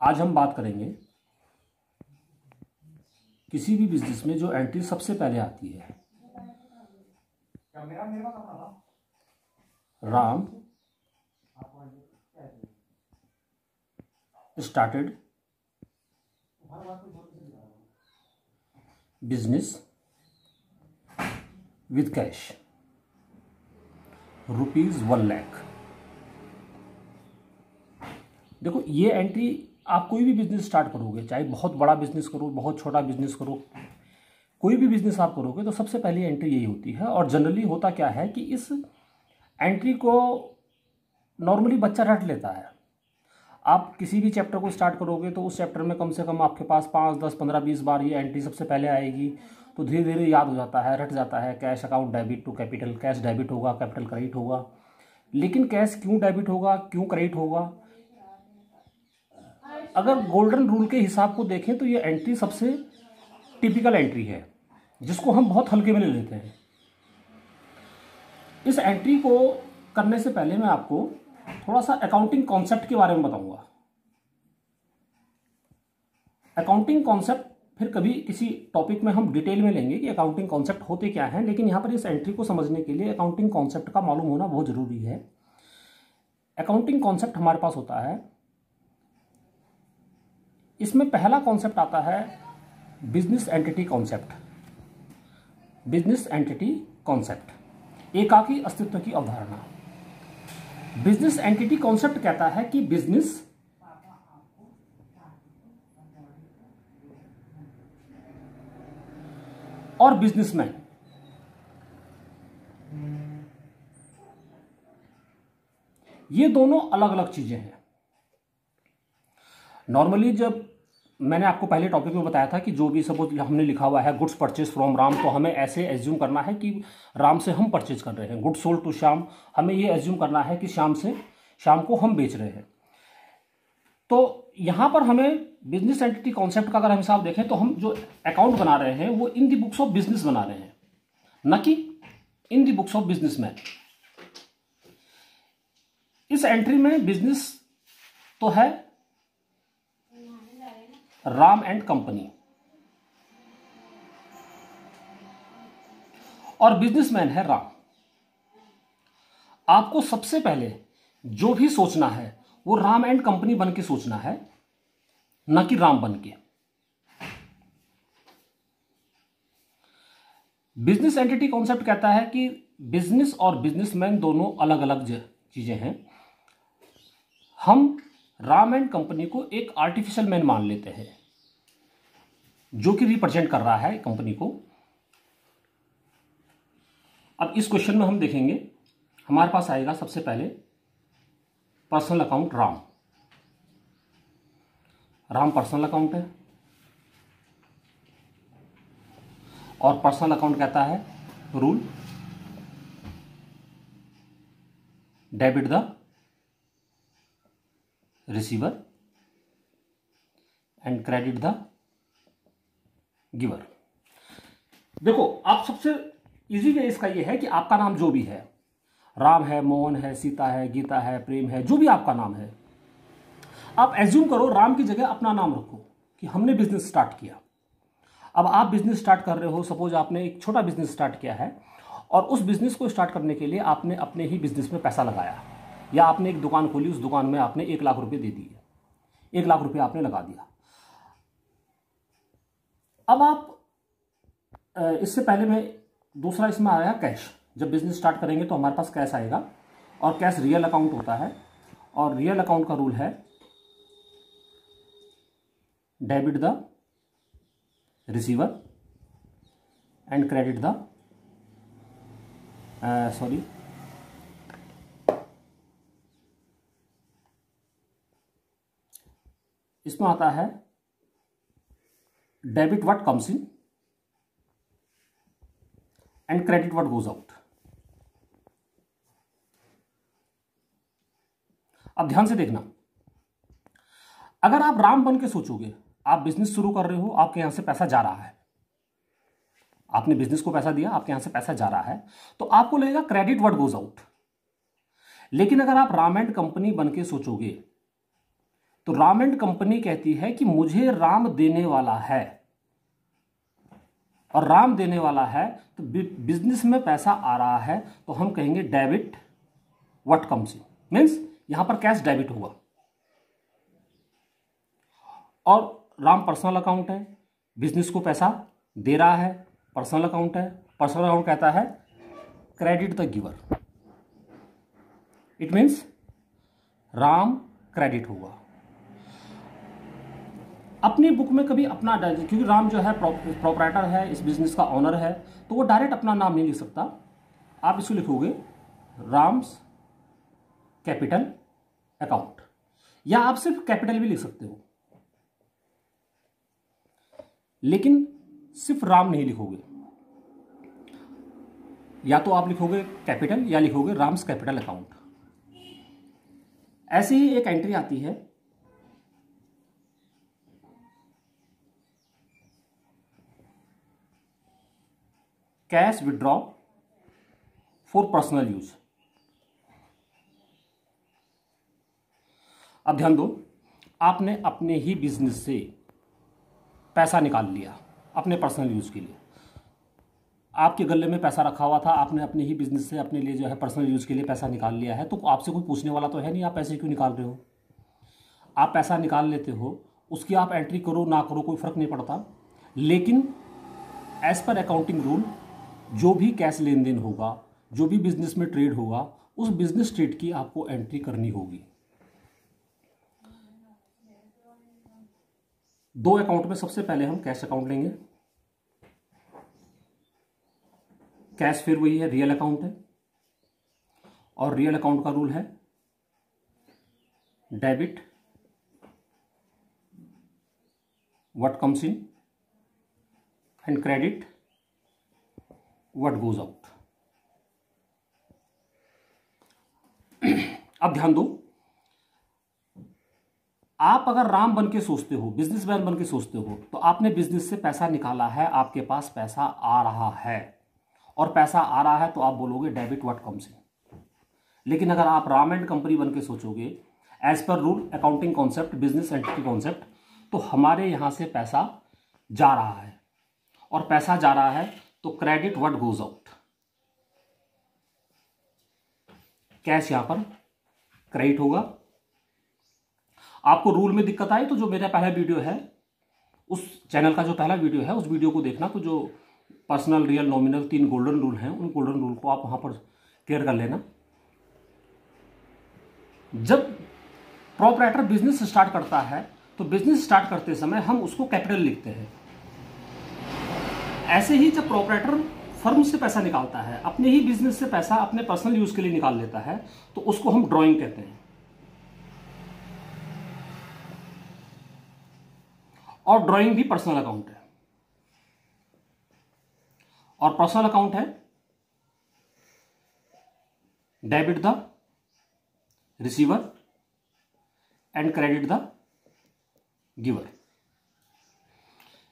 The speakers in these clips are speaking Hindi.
आज हम बात करेंगे किसी भी बिजनेस में जो एंट्री सबसे पहले आती है। Ram started business with cash ₹1,00,000। देखो, ये एंट्री आप कोई भी बिजनेस स्टार्ट करोगे, चाहे बहुत बड़ा बिजनेस करो, बहुत छोटा बिजनेस करो, कोई भी बिजनेस आप करोगे तो सबसे पहली एंट्री यही होती है। और जनरली होता क्या है कि इस एंट्री को नॉर्मली बच्चा रट लेता है। आप किसी भी चैप्टर को स्टार्ट करोगे तो उस चैप्टर में कम से कम आपके पास 5, 10, 15, 20 बार ये एंट्री सबसे पहले आएगी, तो धीरे धीरे याद हो जाता है, रट जाता है। Cash account debit to capital, cash debit होगा, कैपिटल क्रेडिट होगा। लेकिन कैश क्यों डेबिट होगा, क्यों क्रेडिट होगा? अगर गोल्डन रूल के हिसाब को देखें तो ये एंट्री सबसे टिपिकल एंट्री है जिसको हम बहुत हल्के में ले लेते हैं। इस एंट्री को करने से पहले मैं आपको थोड़ा सा अकाउंटिंग कॉन्सेप्ट के बारे में बताऊंगा। अकाउंटिंग कॉन्सेप्ट फिर कभी किसी टॉपिक में हम डिटेल में लेंगे कि अकाउंटिंग कॉन्सेप्ट होते क्या हैं, लेकिन यहां पर इस एंट्री को समझने के लिए अकाउंटिंग कॉन्सेप्ट का मालूम होना बहुत जरूरी है। अकाउंटिंग कॉन्सेप्ट हमारे पास होता है, इसमें पहला कॉन्सेप्ट आता है business entity concept. Business entity concept, एकाकी अस्तित्व की अवधारणा। बिजनेस एंटिटी कॉन्सेप्ट कहता है कि बिजनेस और बिजनेसमैन ये दोनों अलग अलग चीजें हैं। नॉर्मली जब मैंने आपको पहले टॉपिक में बताया था कि जो भी सपोज हमने लिखा हुआ है गुड्स परचेज फ्रॉम राम, तो हमें ऐसे एज्यूम करना है कि राम से हम परचेज कर रहे हैं। गुड्स सोल्ड टू श्याम, हमें ये एज्यूम करना है कि श्याम को हम बेच रहे हैं। तो यहां पर हमें बिजनेस एंटिटी कॉन्सेप्ट का अगर हम हिसाब देखें तो हम जो अकाउंट बना रहे हैं वो इन दी बुक्स ऑफ बिजनेस बना रहे हैं, न कि in the books of businessman. इस एंट्री में बिजनेस तो है राम एंड कंपनी और बिजनेसमैन है राम। आपको सबसे पहले जो भी सोचना है वो राम एंड कंपनी बन के सोचना है, न कि राम बन के। बिजनेस एंटिटी कॉन्सेप्ट कहता है कि बिजनेस और बिजनेसमैन दोनों अलग अलग चीजें हैं। हम राम एंड कंपनी को एक आर्टिफिशियल मैन मान लेते हैं जो कि रिप्रेजेंट कर रहा है कंपनी को। अब इस क्वेश्चन में हम देखेंगे, हमारे पास आएगा सबसे पहले personal account Ram. Ram personal account है और पर्सनल अकाउंट कहता है rule debit the receiver and credit the giver. देखो, आप सबसे इजी वे इसका ये है कि आपका नाम जो भी है, राम है, मोहन है, सीता है, गीता है, प्रेम है, जो भी आपका नाम है, आप एज्यूम करो राम की जगह अपना नाम रखो कि हमने बिजनेस स्टार्ट किया। अब आप बिजनेस स्टार्ट कर रहे हो, सपोज आपने एक छोटा बिजनेस स्टार्ट किया है और उस बिजनेस को स्टार्ट करने के लिए आपने अपने ही बिजनेस में पैसा लगाया, या आपने एक दुकान खोली, उस दुकान में आपने 1,00,000 रुपए दे दिए, 1,00,000 रुपये आपने लगा दिया। अब आप इससे पहले में दूसरा इसमें आया कैश। जब बिजनेस स्टार्ट करेंगे तो हमारे पास कैश आएगा और कैश रियल अकाउंट होता है और रियल अकाउंट का रूल है debit the receiver and credit the इसमें आता है debit what comes in and credit what goes out. अब ध्यान से देखना, अगर आप राम बन के सोचोगे, आप बिजनेस शुरू कर रहे हो, आपके यहां से पैसा जा रहा है, आपने बिजनेस को पैसा दिया, आपके यहां से पैसा जा रहा है, तो आपको लगेगा क्रेडिट व्हाट गोज आउट। लेकिन अगर आप राम एंड कंपनी बन के सोचोगे तो राम एंड कंपनी कहती है कि मुझे राम देने वाला है, और राम देने वाला है तो बिजनेस में पैसा आ रहा है, तो हम कहेंगे debit what comes in, means यहां पर कैश डेबिट होगा। और राम पर्सनल अकाउंट है, बिजनेस को पैसा दे रहा है, पर्सनल अकाउंट है। पर्सनल अकाउंट कहता है credit the giver, it means Ram credit होगा। अपनी बुक में कभी अपना, क्योंकि राम जो है प्रोपराइटर है, इस बिजनेस का ऑनर है, तो वो डायरेक्ट अपना नाम नहीं लिख सकता। आप इसको लिखोगे राम्स कैपिटल अकाउंट, या आप सिर्फ कैपिटल भी लिख सकते हो, लेकिन सिर्फ राम नहीं लिखोगे। या तो आप लिखोगे कैपिटल या लिखोगे राम्स कैपिटल अकाउंट। ऐसे ही एक एंट्री आती है cash withdraw for personal use. अब ध्यान दो, आपने अपने ही बिजनेस से पैसा निकाल लिया अपने पर्सनल यूज के लिए। आपके गले में पैसा रखा हुआ था, आपने अपने ही बिजनेस से अपने लिए जो है पर्सनल यूज के लिए पैसा निकाल लिया है, तो आपसे कोई पूछने वाला तो है नहीं आप पैसे क्यों निकाल रहे हो। आप पैसा निकाल लेते हो, उसकी आप एंट्री करो ना करो कोई फर्क नहीं पड़ता, लेकिन एज पर अकाउंटिंग रूल जो भी कैश लेन देन होगा, जो भी बिजनेस में ट्रेड होगा, उस बिजनेस ट्रेड की आपको एंट्री करनी होगी। दो अकाउंट में सबसे पहले हम कैश अकाउंट लेंगे। कैश फिर वही है, रियल अकाउंट है, और रियल अकाउंट का रूल है debit what comes in and credit what goes out. अब ध्यान दो, आप अगर राम बन के सोचते हो, बिजनेसमैन बन के सोचते हो, तो आपने बिजनेस से पैसा निकाला है, आपके पास पैसा आ रहा है, और पैसा आ रहा है तो आप बोलोगे डेबिट व्हाट कम्स इन। लेकिन अगर आप राम एंड कंपनी बन के सोचोगे as per rule accounting concept, business entity concept, तो हमारे यहां से पैसा जा रहा है, और पैसा जा रहा है तो credit what goes out. Cash यहां पर क्रेडिट होगा। आपको रूल में दिक्कत आई तो जो मेरा पहला वीडियो है, उस चैनल का जो पहला वीडियो है, उस वीडियो को देखना, तो जो personal, real, nominal 3 golden rule हैं, उन गोल्डन रूल को आप वहां पर क्लियर कर लेना। जब प्रोपराइटर बिजनेस स्टार्ट करता है, तो बिजनेस स्टार्ट करते समय हम उसको कैपिटल लिखते हैं। ऐसे ही जब प्रोपराइटर फर्म से पैसा निकालता है, अपने ही बिजनेस से पैसा अपने पर्सनल यूज के लिए निकाल लेता है, तो उसको हम ड्राइंग कहते हैं। और ड्राइंग भी पर्सनल अकाउंट है, और पर्सनल अकाउंट है debit the receiver and credit the giver.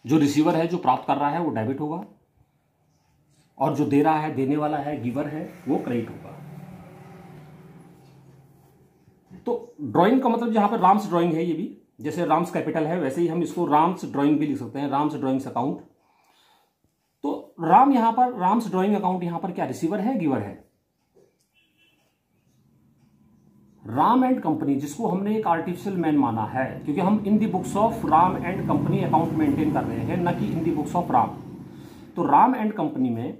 जो रिसीवर है, जो प्राप्त कर रहा है, वो डेबिट होगा, और जो दे रहा है, देने वाला है, गिवर है, वो क्रेडिट होगा। तो ड्राइंग का मतलब यहां पर राम्स ड्राइंग है, ये भी जैसे राम्स कैपिटल है वैसे ही हम इसको राम्स ड्राइंग भी लिख सकते हैं, राम्स ड्राइंग्स अकाउंट। तो राम यहां पर, राम्स ड्राइंग अकाउंट यहां पर क्या रिसीवर है, गिवर है। राम एंड कंपनी, जिसको हमने एक आर्टिफिशियल मैन माना है, क्योंकि हम in the books of Ram and Company account maintain कर रहे हैं, न कि in the books of Ram. तो राम एंड कंपनी में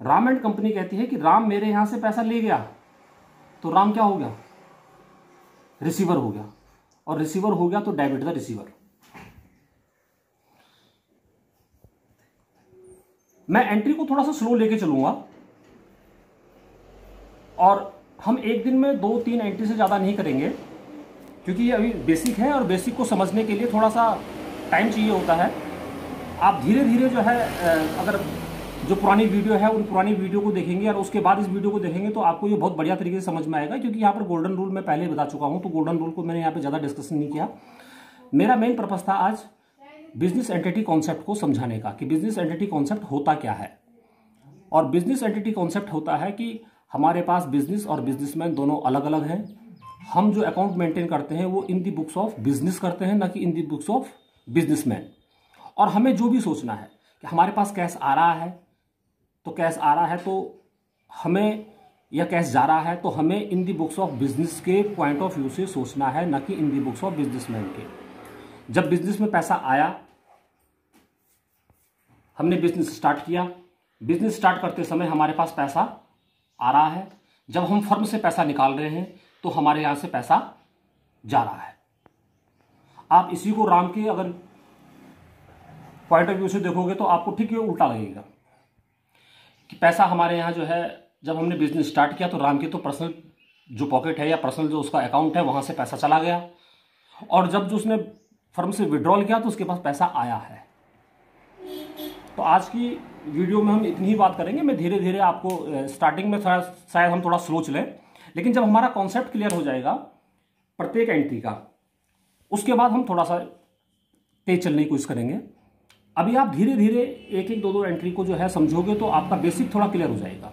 राम एंड कंपनी कहती है कि राम मेरे यहां से पैसा ले गया, तो राम क्या हो गया, रिसीवर हो गया, और रिसीवर हो गया तो डेबिट द रिसीवर। मैं एंट्री को थोड़ा सा स्लो लेके चलूंगा, और हम एक दिन में 2-3 एंट्री से ज़्यादा नहीं करेंगे, क्योंकि ये अभी बेसिक है, और बेसिक को समझने के लिए थोड़ा सा टाइम चाहिए होता है। आप धीरे धीरे जो है, अगर जो पुरानी वीडियो है उन पुरानी वीडियो को देखेंगे और उसके बाद इस वीडियो को देखेंगे, तो आपको ये बहुत बढ़िया तरीके से समझ में आएगा, क्योंकि यहाँ पर गोल्डन रूल मैं पहले बता चुका हूँ, तो गोल्डन रूल को मैंने यहाँ पर ज़्यादा डिस्कशन नहीं किया। मेरा मेन पर्पस था आज बिजनेस एंटिटी कॉन्सेप्ट को समझाने का, कि बिजनेस एंटिटी कॉन्सेप्ट होता क्या है। और बिजनेस एंटिटी कॉन्सेप्ट होता है कि हमारे पास बिजनेस और बिजनेसमैन दोनों अलग अलग हैं, हम जो अकाउंट मेंटेन करते हैं वो इन दी बुक्स ऑफ बिजनेस करते हैं, ना कि in the books of businessman. और हमें जो भी सोचना है कि हमारे पास कैश आ रहा है, तो कैश आ रहा है तो हमें, या कैश जा रहा है तो हमें इन दी बुक्स ऑफ बिजनेस के पॉइंट ऑफ व्यू से सोचना है, ना कि in the books of businessman के। जब बिजनेस में पैसा आया, हमने बिजनेस स्टार्ट किया, बिजनेस स्टार्ट करते समय हमारे पास पैसा आ रहा है। जब हम फर्म से पैसा निकाल रहे हैं तो हमारे यहां से पैसा जा रहा है। आप इसी को राम के अगर पॉइंट ऑफ व्यू से देखोगे तो आपको ठीक ये उल्टा लगेगा कि पैसा हमारे यहाँ जो है, जब हमने बिजनेस स्टार्ट किया तो राम के तो पर्सनल जो पॉकेट है या पर्सनल जो उसका अकाउंट है वहां से पैसा चला गया, और जब जो उसने फर्म से विड्रॉल किया तो उसके पास पैसा आया है। तो आज की वीडियो में हम इतनी ही बात करेंगे। मैं धीरे धीरे आपको स्टार्टिंग में शायद हम थोड़ा स्लो चलें, लेकिन जब हमारा कॉन्सेप्ट क्लियर हो जाएगा प्रत्येक एंट्री का, उसके बाद हम थोड़ा सा तेज चलने की कोशिश करेंगे। अभी आप धीरे धीरे एक एक दो दो एंट्री को जो है समझोगे तो आपका बेसिक थोड़ा क्लियर हो जाएगा।